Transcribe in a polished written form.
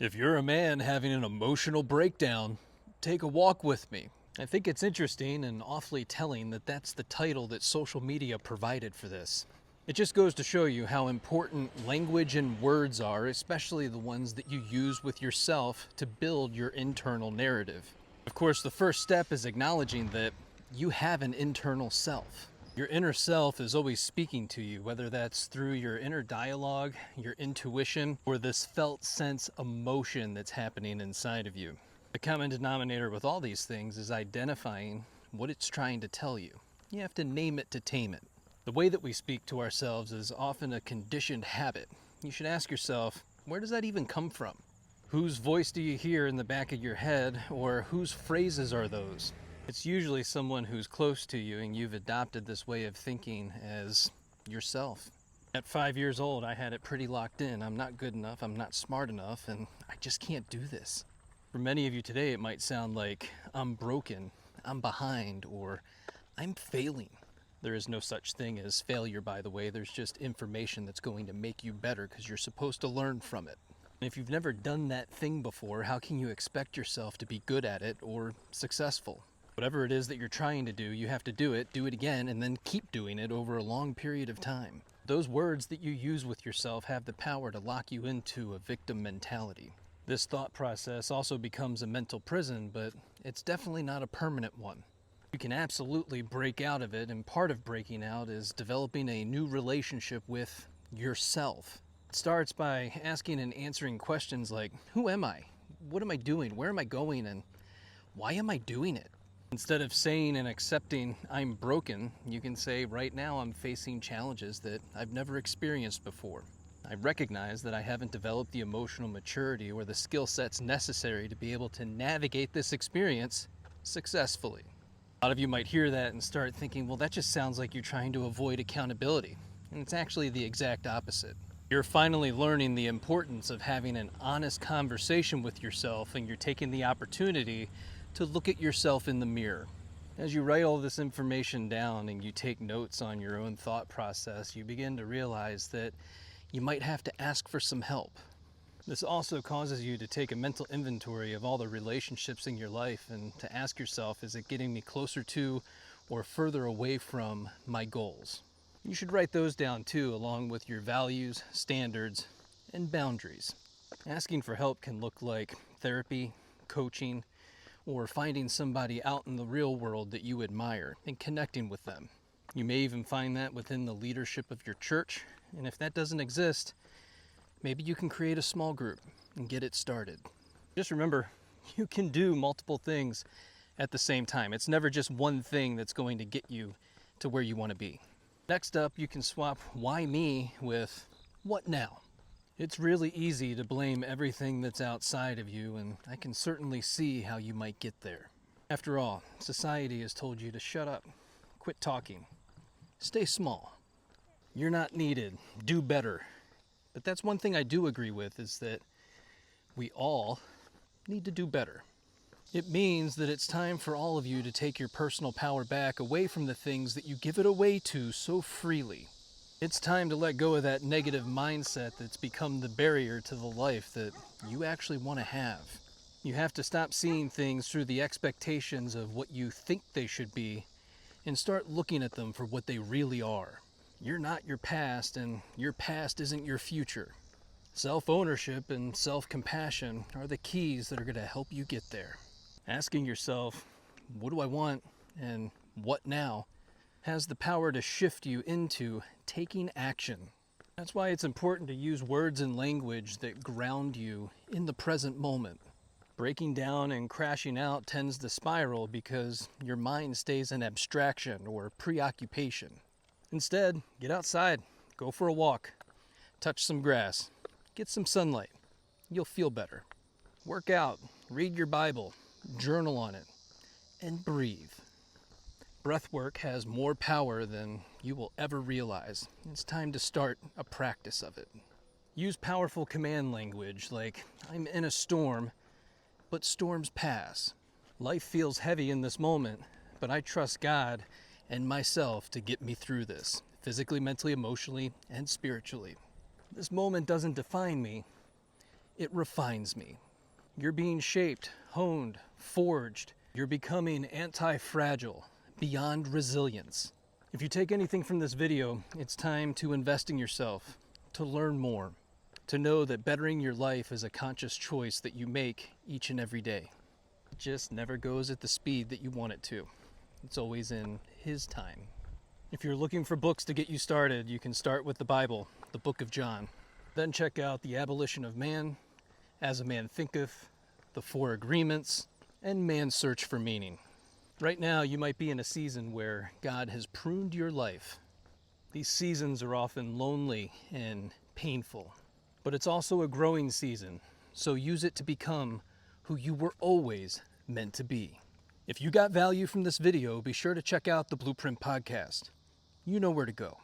If you're a man having an emotional breakdown, take a walk with me. I think it's interesting and awfully telling that that's the title that social media provided for this. It just goes to show you how important language and words are, especially the ones that you use with yourself to build your internal narrative. Of course, the first step is acknowledging that you have an internal self. Your inner self is always speaking to you, whether that's through your inner dialogue, your intuition, or this felt sense emotion that's happening inside of you. The common denominator with all these things is identifying what it's trying to tell you. You have to name it to tame it. The way that we speak to ourselves is often a conditioned habit. You should ask yourself, where does that even come from? Whose voice do you hear in the back of your head, or whose phrases are those? It's usually someone who's close to you and you've adopted this way of thinking as yourself. At 5 years old, I had it pretty locked in. I'm not good enough, I'm not smart enough, and I just can't do this. For many of you today, it might sound like I'm broken, I'm behind, or I'm failing. There is no such thing as failure, by the way. There's just information that's going to make you better because you're supposed to learn from it. And if you've never done that thing before, how can you expect yourself to be good at it or successful? Whatever it is that you're trying to do it again, and then keep doing it over a long period of time. Those words that you use with yourself have the power to lock you into a victim mentality. This thought process also becomes a mental prison, but it's definitely not a permanent one. You can absolutely break out of it, and part of breaking out is developing a new relationship with yourself. It starts by asking and answering questions like, who am I? What am I doing? Where am I going? And why am I doing it? Instead of saying and accepting I'm broken, you can say right now I'm facing challenges that I've never experienced before. I recognize that I haven't developed the emotional maturity or the skill sets necessary to be able to navigate this experience successfully. A lot of you might hear that and start thinking, well, that just sounds like you're trying to avoid accountability. And it's actually the exact opposite. You're finally learning the importance of having an honest conversation with yourself, and you're taking the opportunity to look at yourself in the mirror. As you write all this information down and you take notes on your own thought process, you begin to realize that you might have to ask for some help. This also causes you to take a mental inventory of all the relationships in your life and to ask yourself, is it getting me closer to or further away from my goals? You should write those down too, along with your values, standards, and boundaries. Asking for help can look like therapy, coaching, or finding somebody out in the real world that you admire and connecting with them. You may even find that within the leadership of your church, and if that doesn't exist, maybe you can create a small group and get it started. Just remember, you can do multiple things at the same time. It's never just one thing that's going to get you to where you want to be. Next up, you can swap why me with what now? It's really easy to blame everything that's outside of you, and I can certainly see how you might get there. After all, society has told you to shut up, quit talking, stay small. You're not needed, do better. But that's one thing I do agree with, is that we all need to do better. It means that it's time for all of you to take your personal power back away from the things that you give it away to so freely. It's time to let go of that negative mindset that's become the barrier to the life that you actually want to have. You have to stop seeing things through the expectations of what you think they should be and start looking at them for what they really are. You're not your past, and your past isn't your future. Self-ownership and self-compassion are the keys that are going to help you get there. Asking yourself, what do I want and what now, has the power to shift you into taking action. That's why it's important to use words and language that ground you in the present moment. Breaking down and crashing out tends to spiral because your mind stays in abstraction or preoccupation. Instead, get outside, go for a walk, touch some grass, get some sunlight. You'll feel better. Work out, read your Bible, journal on it, and breathe. Breath work has more power than you will ever realize. It's time to start a practice of it. Use powerful command language like, I'm in a storm, but storms pass. Life feels heavy in this moment, but I trust God and myself to get me through this, physically, mentally, emotionally, and spiritually. This moment doesn't define me. It refines me. You're being shaped, honed, forged. You're becoming anti-fragile, beyond resilience. If you take anything from this video, it's time to invest in yourself, to learn more, to know that bettering your life is a conscious choice that you make each and every day. It just never goes at the speed that you want it to. It's always in His time. If you're looking for books to get you started, you can start with the Bible, the book of John. Then check out The Abolition of Man, As a Man Thinketh, The Four Agreements, and Man's Search for Meaning. Right now, you might be in a season where God has pruned your life. These seasons are often lonely and painful, but it's also a growing season, so use it to become who you were always meant to be. If you got value from this video, be sure to check out the Blueprint Podcast. You know where to go.